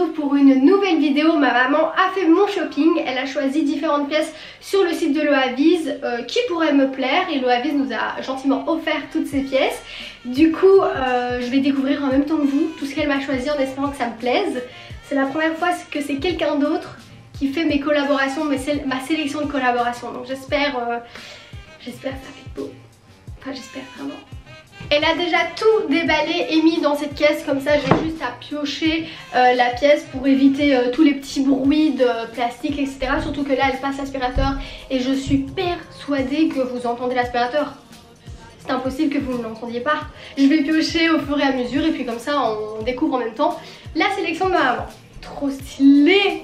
retrouve pour une nouvelle vidéo. Ma maman a fait mon shopping, elle a choisi différentes pièces sur le site de Loavies qui pourraient me plaire et Loavies nous a gentiment offert toutes ces pièces. Du coup je vais découvrir en même temps que vous tout ce qu'elle m'a choisi en espérant que ça me plaise. C'est la première fois que c'est quelqu'un d'autre qui fait mes collaborations, ma sélection de collaborations, donc j'espère que ça va être beau. Enfin j'espère vraiment. Elle a déjà tout déballé et mis dans cette caisse, comme ça j'ai juste à piocher la pièce pour éviter tous les petits bruits de plastique etc. Surtout que là elle passe l'aspirateur et je suis persuadée que vous entendez l'aspirateur. C'est impossible que vous ne l'entendiez pas. Je vais piocher au fur et à mesure et puis comme ça on découvre en même temps la sélection de ma maman. Trop stylé!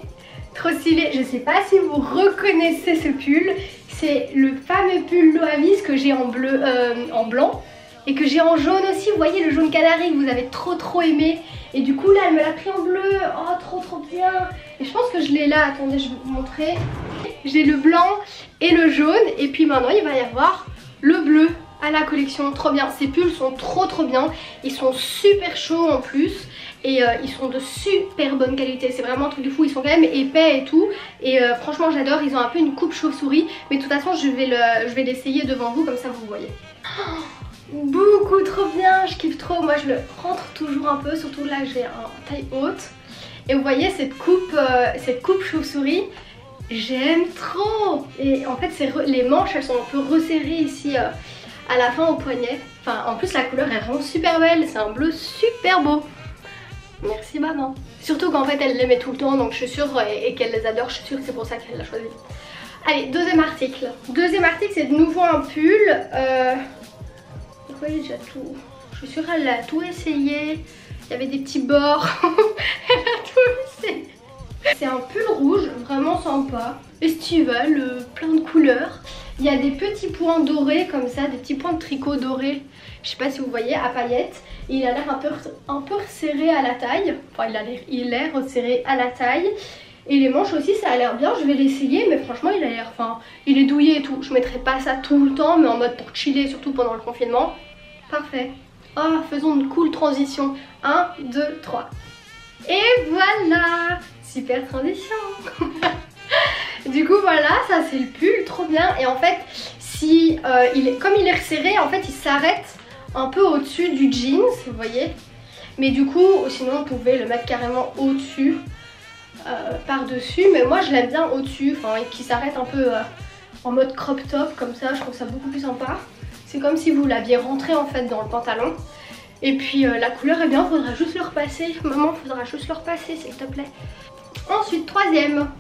Trop stylé! Je sais pas si vous reconnaissez ce pull. C'est le fameux pull Loavies que j'ai en bleu, en blanc. Et que j'ai en jaune aussi, vous voyez le jaune canari que vous avez trop aimé. Et du coup là elle me l'a pris en bleu, oh trop bien. Et je pense que je l'ai là, attendez je vais vous montrer. J'ai le blanc et le jaune et puis maintenant il va y avoir le bleu à la collection, trop bien. Ces pulls sont trop bien, ils sont super chauds en plus. Et ils sont de super bonne qualité, c'est vraiment un truc de fou, ils sont quand même épais et tout. Et franchement j'adore, ils ont un peu une coupe chauve-souris. Mais de toute façon je vais l'essayer devant vous comme ça vous voyez. Beaucoup trop bien, je kiffe trop. Moi je le rentre toujours un peu, surtout là j'ai un taille haute. Et vous voyez cette coupe chauve-souris, j'aime trop. Et en fait les manches elles sont un peu resserrées ici à la fin au poignet. Enfin en plus la couleur elle rend super belle, c'est un bleu super beau. Merci maman. Surtout qu'en fait elle les met tout le temps donc je suis sûre et qu'elle les adore, je suis sûre que c'est pour ça qu'elle l'a choisi. Allez, deuxième article. Deuxième article c'est de nouveau un pull. Vous voyez déjà tout. Je suis sûre qu'elle a tout essayé. Il y avait des petits bords. Elle a tout essayé. C'est un pull rouge, vraiment sympa. Estival, plein de couleurs. Il y a des petits points dorés comme ça, des petits points de tricot dorés. Je sais pas si vous voyez, à paillettes. Et il a l'air un peu resserré à la taille. Enfin il est resserré à la taille. Et les manches aussi ça a l'air bien, je vais l'essayer mais franchement il a l'air, il est douillet et tout. Je mettrai pas ça tout le temps mais en mode pour chiller surtout pendant le confinement. Parfait. Oh faisons une cool transition. 1, 2, 3. Et voilà. Super transition. Du coup voilà, ça c'est le pull, trop bien. Et en fait si comme il est resserré en fait il s'arrête un peu au-dessus du jeans, vous voyez. Mais du coup sinon on pouvait le mettre carrément au-dessus. Par-dessus, mais moi je l'aime bien au-dessus, et qui s'arrête un peu en mode crop top comme ça, je trouve ça beaucoup plus sympa. C'est comme si vous l'aviez rentré en fait dans le pantalon. Et puis la couleur est bien, faudra juste le repasser. Maman, faudra juste le repasser s'il te plaît. Ensuite, troisième.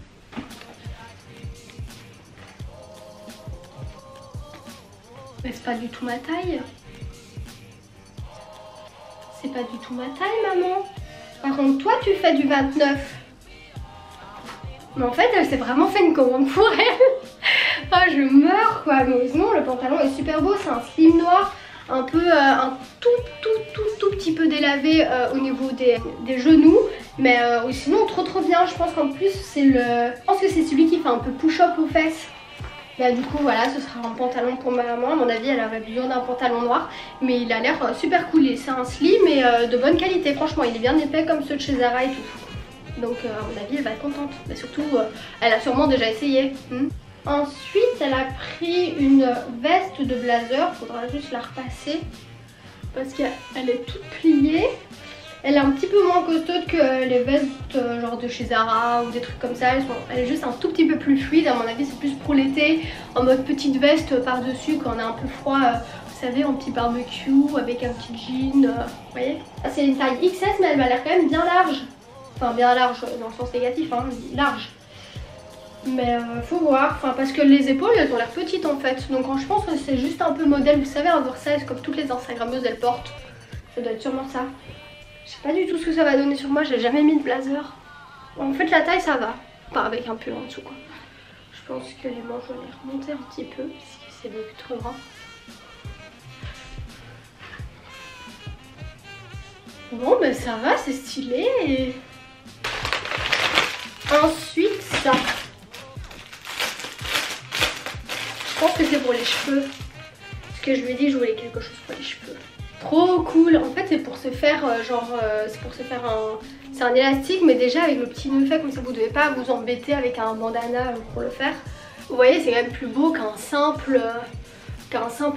Mais c'est pas du tout ma taille. C'est pas du tout ma taille maman. Par contre toi tu fais du 29. Mais en fait elle s'est vraiment fait une commande pour elle. Oh je meurs quoi. Mais sinon le pantalon est super beau. C'est un slim noir. Un peu un tout petit peu délavé au niveau des genoux. Mais sinon trop bien. Je pense qu'en plus c'est je pense que c'est celui qui fait un peu push-up aux fesses. Bah du coup voilà, ce sera un pantalon pour ma maman. À mon avis elle aurait besoin d'un pantalon noir. Mais il a l'air super cool. C'est un slim et de bonne qualité. Franchement il est bien épais comme ceux de chez Zara et tout. Donc à mon avis elle va être contente. Mais surtout elle a sûrement déjà essayé. Ensuite elle a pris une veste de blazer. Faudra juste la repasser parce qu'elle est toute pliée. Elle est un petit peu moins costaude que les vestes genre de chez Zara ou des trucs comme ça. Elle est juste un tout petit peu plus fluide. À mon avis c'est plus pour l'été. En mode petite veste par dessus quand on a un peu froid. Vous savez, en petit barbecue avec un petit jean. Vous voyez, c'est une taille XS mais elle m'a l'air quand même bien large. Enfin bien large dans le sens négatif, large. Mais faut voir, parce que les épaules elles ont l'air petites en fait. Donc je pense que c'est juste un peu modèle, vous savez, un oversize comme toutes les instagrammeuses elles portent. Ça doit être sûrement ça. Je sais pas du tout ce que ça va donner sur moi, j'ai jamais mis de blazer. En fait la taille ça va, pas avec un pull en dessous quoi. Je pense que les manches vont les remonter un petit peu, puisque c'est beaucoup trop grand. Bon mais ça va, c'est stylé. Et... ensuite ça. Je pense que c'est pour les cheveux. Parce que je lui ai dit que je voulais quelque chose pour les cheveux. Trop cool. En fait c'est pour se faire c'est pour se faire c'est un élastique, mais déjà avec le petit nœud fait comme ça vous devez pas vous embêter avec un bandana pour le faire. Vous voyez, c'est quand même plus beau qu'un simple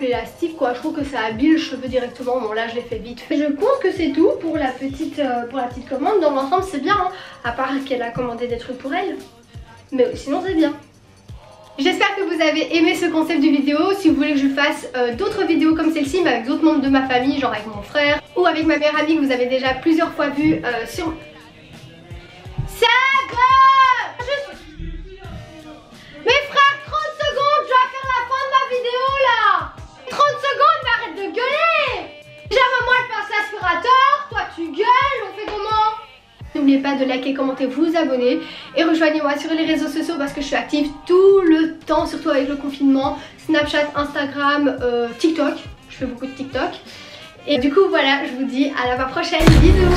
élastique quoi. Je trouve que ça habille le cheveu directement. Bon là je l'ai fait vite fait. Je pense que c'est tout pour la petite commande. Dans l'ensemble c'est bien hein, à part qu'elle a commandé des trucs pour elle, mais sinon c'est bien. J'espère que vous avez aimé ce concept de vidéo. Si vous voulez que je fasse d'autres vidéos comme celle-ci mais avec d'autres membres de ma famille, genre avec mon frère ou avec ma meilleure amie que vous avez déjà plusieurs fois vu sur... Mes frères, 30 secondes, je dois faire la fin de ma vidéo là. 30 secondes, mais arrête de gueuler. Déjà maman elle passe l'aspirateur, toi tu gueules, on fait comment? N'oubliez pas de liker, commenter, vous abonner et rejoignez-moi sur les réseaux sociaux parce que je suis active tout le temps, surtout avec le confinement. Snapchat, Instagram, TikTok, je fais beaucoup de TikTok. Et du coup voilà, je vous dis à la prochaine, bisous.